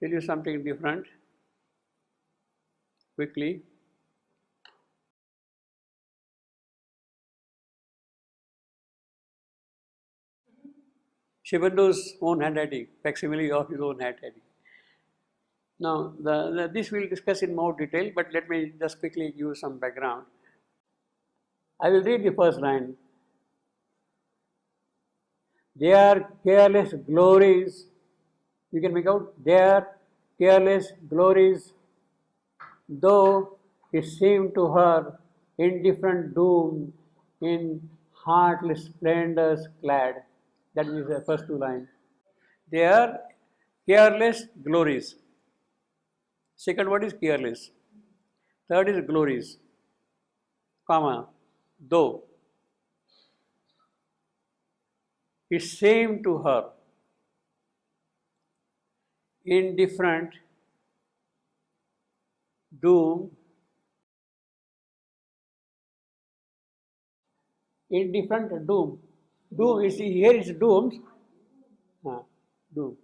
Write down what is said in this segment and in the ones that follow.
tell you something different quickly. Shibandu's own handwriting, facsimile of his own handwriting. Now, this we'll discuss in more detail, but let me just quickly give you some background. I will read the first line. Their careless glories, you can make out, their careless glories, though it seemed to her indifferent doom in heartless splendors clad. That is the first two lines. Their careless glories. Second word is careless. Third is glories, comma, though it seemed to her indifferent doom, indifferent doom. Doom, you see here is dooms. Doom.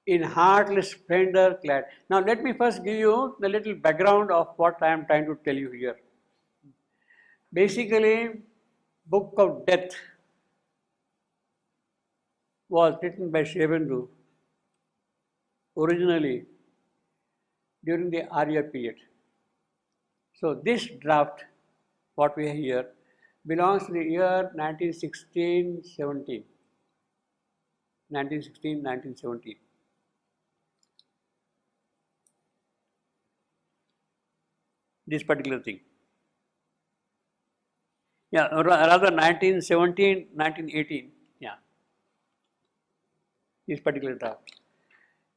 In heartless splendor clad. Now let me first give you the little background of what I am trying to tell you here. Basically, Book of Death was written by Shivendu originally during the Arya period. So this draft, what we have here, belongs to the year 1916-17. 1916-1917. This particular thing. Yeah, rather 1917, 1918. Yeah, this particular draft.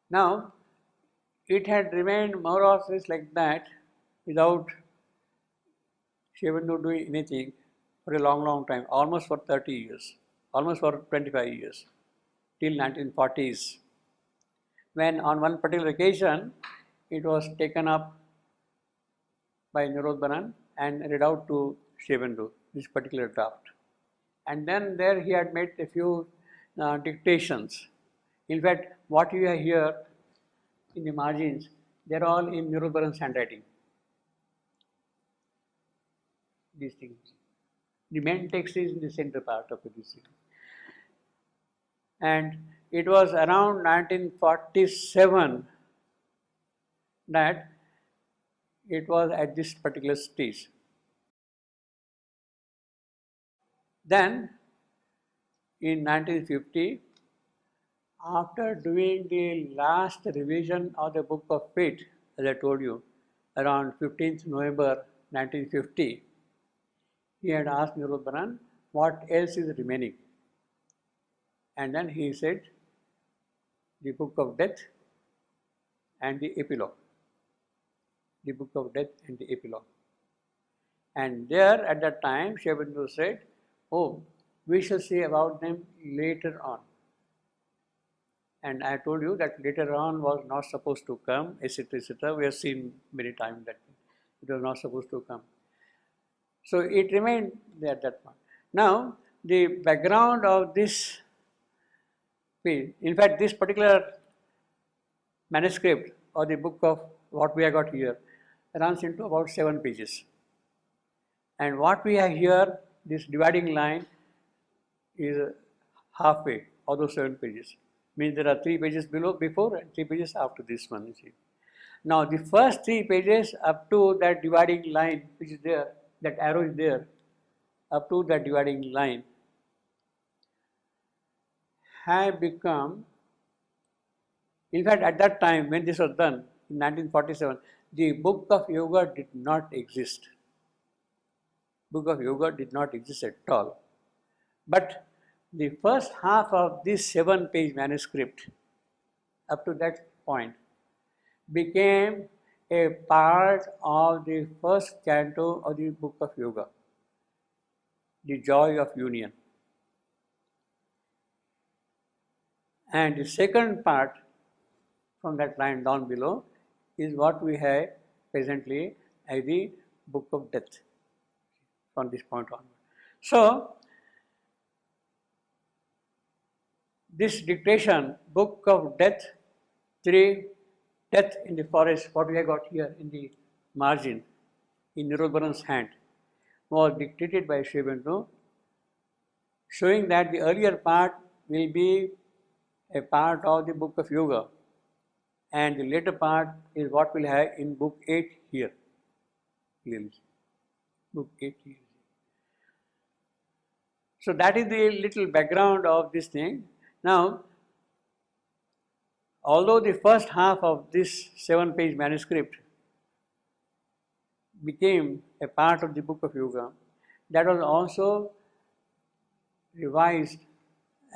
Now, it had remained more or less like that without Shivendu doing anything for a long, long time, almost for 30 years, almost for 25 years, till 1940s, when on one particular occasion, it was taken up by Nirodbanan and read out to Shivendu, this particular draft. And then there he had made a few dictations. In fact, what you have here in the margins, they are all in Nirodbaran's handwriting. These things. The main text is in the center part of this thing. And it was around 1947 that it was at this particular stage. Then, in 1950, after doing the last revision of the Book of Fate, as I told you, around 15th November 1950, he had asked Nirodbaran what else is remaining. And then he said, the Book of Death and the Epilogue. The Book of Death and the Epilogue. And there at that time, Shivendu said, oh, we shall see about them later on. And I told you that later on was not supposed to come, etc., etc. We have seen many times that it was not supposed to come. So it remained there at that point. Now, the background of this page, in fact, this particular manuscript or the book of what we have got here runs into about 7 pages. And what we have here, this dividing line is halfway of those 7 pages. Means there are 3 pages before and 3 pages after this one, you see. Now the first 3 pages up to that dividing line which is there, that arrow is there, up to that dividing line have become, in fact at that time when this was done in 1947, the Book of Yoga did not exist. Book of Yoga did not exist at all. But the first half of this 7-page manuscript up to that point became a part of the first canto of the Book of Yoga, the Joy of Union. And the second part from that line down below is what we have presently as the Book of Death from this point on. So, this dictation, Book of Death 3, Death in the Forest, what we have got here in the margin, in Nirodharan's hand, was dictated by Srivendra, showing that the earlier part will be a part of the Book of Yoga, and the later part is what we'll have in Book 8 here. Clearly. Book 8 here. So that is the little background of this thing. Now, although the first half of this 7-page manuscript became a part of the Book of Yoga, that was also revised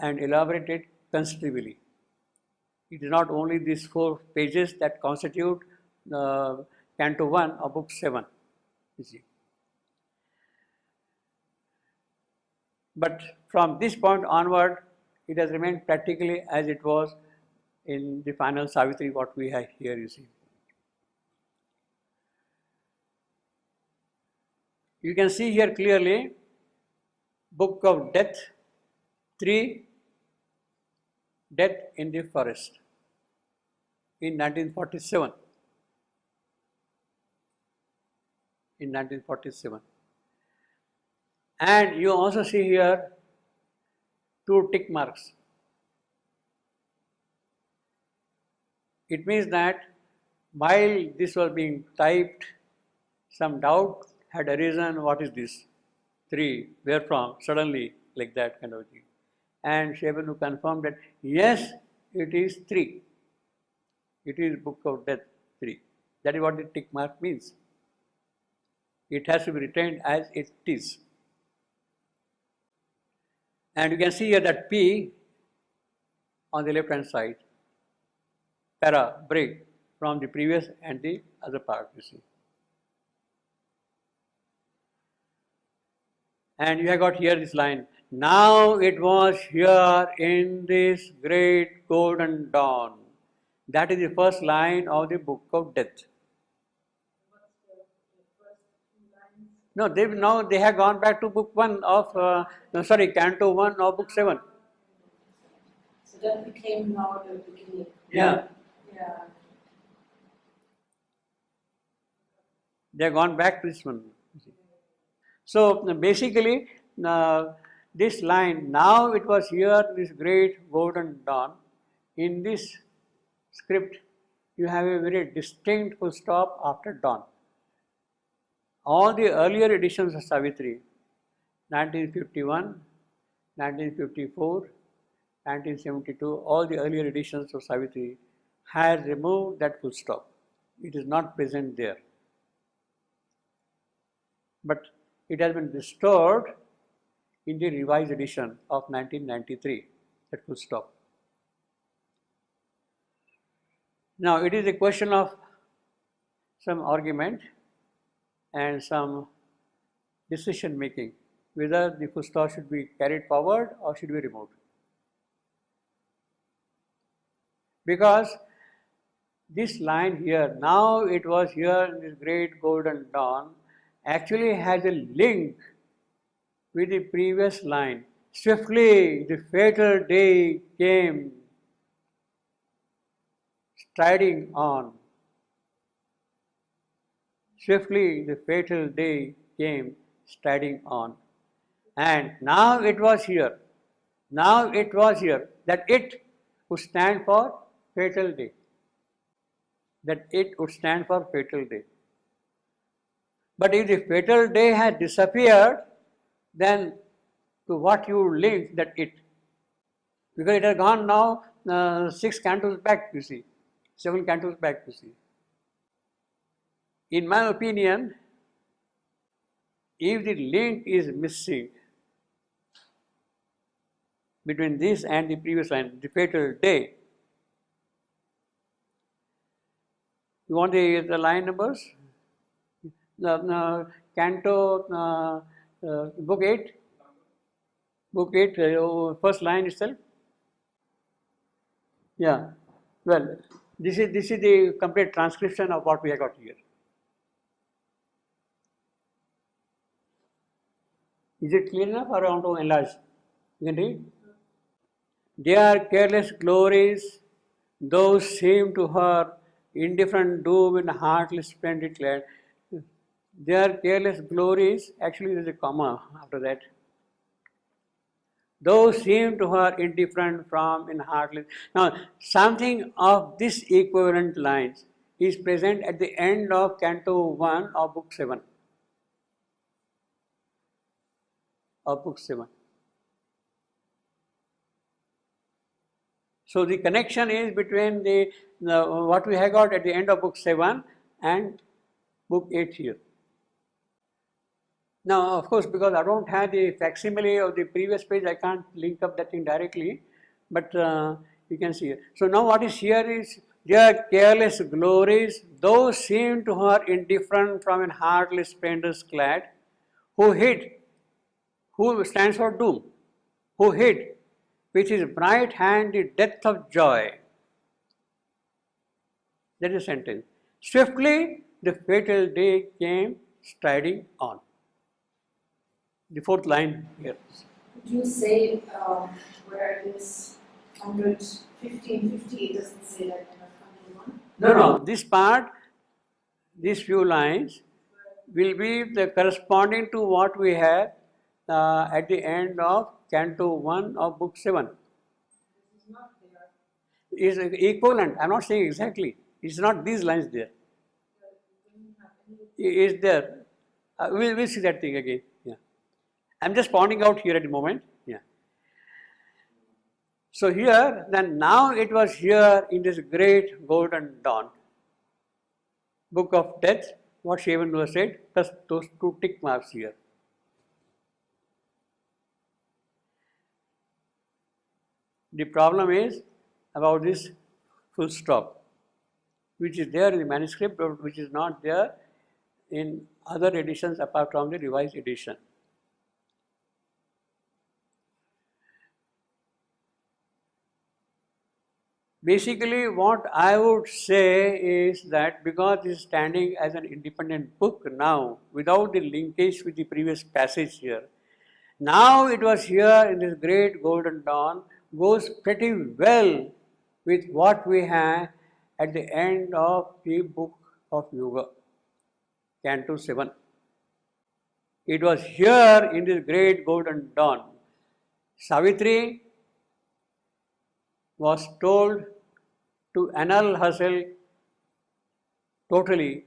and elaborated considerably. It is not only these 4 pages that constitute Canto 1 of Book 7, you see. But from this point onward, it has remained practically as it was in the final Savitri, what we have here, you see. You can see here clearly, Book of Death 3, Death in the Forest, in 1947. In 1947. And you also see here 2 tick marks. It means that while this was being typed, some doubt had arisen, what is this? 3, where from? Suddenly, like that kind of thing. And Srivendra confirmed that, yes, it is 3. It is Book of Death 3. That is what the tick mark means. It has to be retained as it is. And you can see here that P on the left hand side, para, break from the previous and the other part, you see. And you have got here this line, now it was here in this great golden dawn. That is the first line of the Book of Death. No, they have gone back to Book 1 of, Canto 1 of Book 7. So that became now the beginning. Yeah. Yeah. They have gone back to this one. So basically, this line, now it was here, this great golden dawn, in this script, you have a very distinct full stop after dawn. All the earlier editions of Savitri, 1951, 1954, 1972, all the earlier editions of Savitri had removed that full stop. It is not present there. But it has been restored in the revised edition of 1993, that full stop. Now, it is a question of some argument and some decision making, whether the full stop should be carried forward or should be removed. Because this line here, now it was here in this great golden dawn, actually has a link with the previous line. Swiftly the fatal day came striding on. Swiftly the fatal day came striding on. And now it was here. Now it was here. That it would stand for fatal day. That it would stand for fatal day. But if the fatal day had disappeared, then to what you link that it? Because it has gone now 6 cantos back, you see. 7 cantos back, you see. In my opinion, if the link is missing between this and the previous line, the fatal day, you want the line numbers? Canto, Book 8? Book 8, first line itself? Yeah. Well, this is the complete transcription of what we have got here. Is it clear enough or I want to enlarge? You can read? Their careless glories, those seem to her indifferent doom in heartless splendid glad. Their careless glories, actually there is a comma after that. Those seem to her indifferent from in heartless. Now, something of this equivalent lines is present at the end of Canto 1 of Book 7. Of Book 7. So the connection is between the what we have got at the end of Book 7 and Book 8 here. Now, of course, because I don't have the facsimile of the previous page, I can't link up that thing directly, but you can see it. So now what is here is their careless glories, those seem to her indifferent from an heartless splendors clad, who hid, who stands for doom, who hid with his bright hand the death of joy. That is a sentence. Swiftly the fatal day came striding on. The fourth line here. Could you say where it is 115, it doesn't say that in 101? No, this part, these few lines will be the corresponding to what we have at the end of Canto 1 of Book 7. This is not there. Is equivalent. I'm not saying exactly. It's not these lines there. Is there. We'll see that thing again. Yeah. I'm just pointing out here at the moment. Yeah. So here, then now it was here in this great golden dawn. Book of Death, what Shavan was said, plus those two tick marks here. The problem is about this full stop, which is there in the manuscript, but which is not there in other editions apart from the revised edition. Basically, what I would say is that because it is standing as an independent book now, without the linkage with the previous passage here, now it was here in this great golden dawn, goes pretty well with what we have at the end of the book of Yoga, Canto 7. It was here in this great golden dawn. Savitri was told to annul herself totally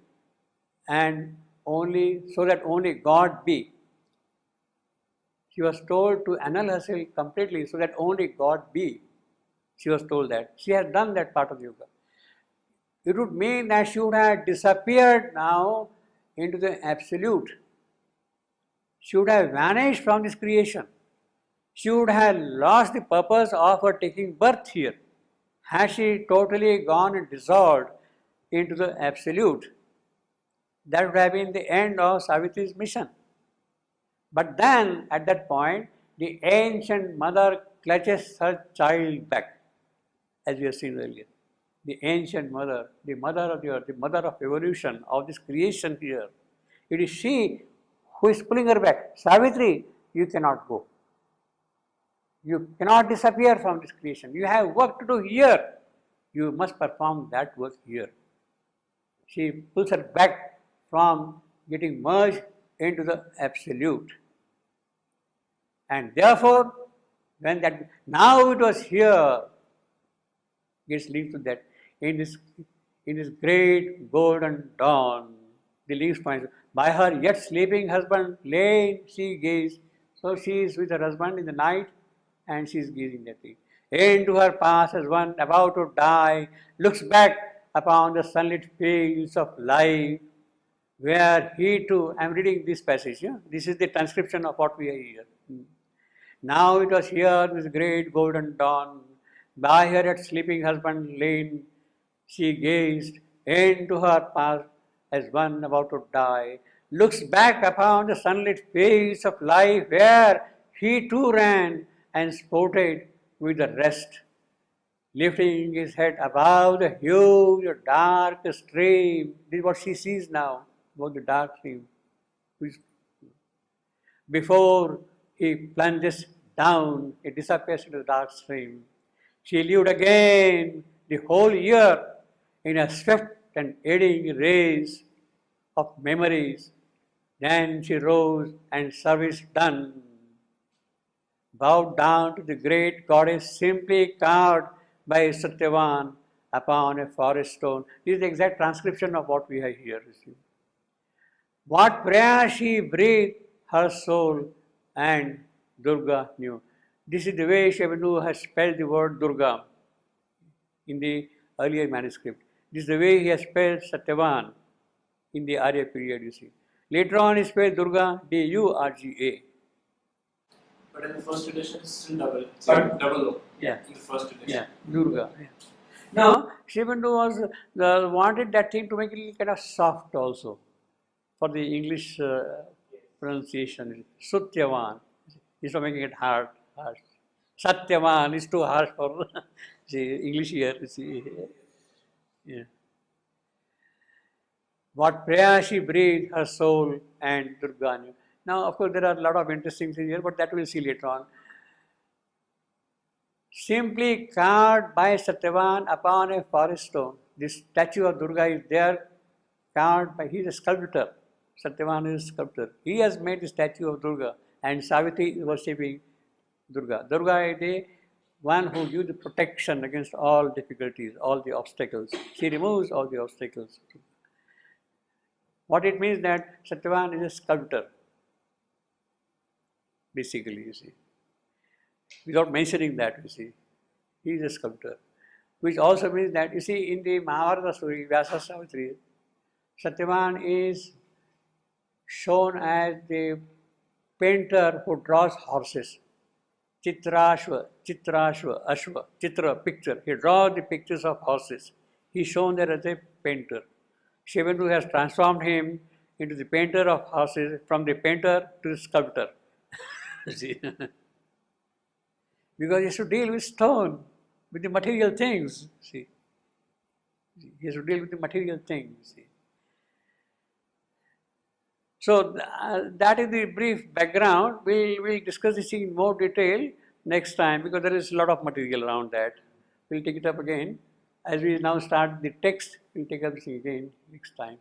and only so that only God be. She was told to annul herself completely so that only God be. She was told that. She has done that part of yoga. It would mean that she would have disappeared now into the absolute. She would have vanished from this creation. She would have lost the purpose of her taking birth here. Had she totally gone and dissolved into the absolute, that would have been the end of Savitri's mission. But then, at that point, the ancient mother clutches her child back, as we have seen earlier. The ancient mother, the mother of the earth, the mother of evolution, of this creation here. It is she who is pulling her back. Savitri, you cannot go. You cannot disappear from this creation. You have work to do here. You must perform that work here. She pulls her back from getting merged into the absolute. And therefore, when that, now it was here, gets linked to that. In this great golden dawn, the leaves point, by her yet sleeping husband lay she gazed. So she is with her husband in the night, and she is gazing at it. Into her past as one about to die, looks back upon the sunlit fields of life, where he too, I am reading this passage, yeah? This is the transcription of what we are here. Now it was here, this great golden dawn, by her yet sleeping husband lain, she gazed into her past as one about to die, looks back upon the sunlit fields of life, where he too ran and sported with the rest, lifting his head above the huge dark stream. This is what she sees now, about the dark stream. Before he plunges down, it disappears into the dark stream. She lived again the whole year in a swift and eddying race of memories. Then she rose and service done, bowed down to the great goddess simply carved by Satyavan upon a forest stone. This is the exact transcription of what we have here. You see. What prayer she breathed her soul and Durga knew. This is the way Shabanu has spelled the word Durga in the earlier manuscript. This is the way he has spelled Satyavan in the Arya period, you see. Later on, he spelled Durga, D-U-R-G-A. But in the first edition, it's still double. Pardon? Double O. Yeah. In the first edition. Yeah, Durga. Yeah. Now, Shivandu was wanted that thing to make it kind of soft also for the English pronunciation. Sutyavan. Instead of making it hard, harsh. Satyavan is too harsh for see, English here. You see. Yeah. What prayer she breathed, her soul and Durga knew. Now, of course, there are a lot of interesting things here, but that we'll see later on. Simply carved by Satyavan upon a forest stone. This statue of Durga is there, carved by, he is a sculptor. Satyavan is a sculptor. He has made the statue of Durga, and Savitri is worshipping Durga. Durga is the one who gives the protection against all difficulties, all the obstacles. She removes all the obstacles. What it means that Satyavan is a sculptor, basically, you see. Without mentioning that, you see. He is a sculptor. Which also means that, you see, in the Mahabharata story, Vyasa Savitri, Satyavan is shown as the painter who draws horses. Chitrashva, Ashva, Chitra, picture. He draws the pictures of horses. He is shown there as a painter. Shivandu has transformed him into the painter of horses, from the painter to the sculptor. See? Because he has to deal with stone, with the material things. See? He has to deal with the material things. See? So that is the brief background. We'll discuss this in more detail next time because there is a lot of material around that. We'll take it up again. As we now start the text, we'll take up this again next time.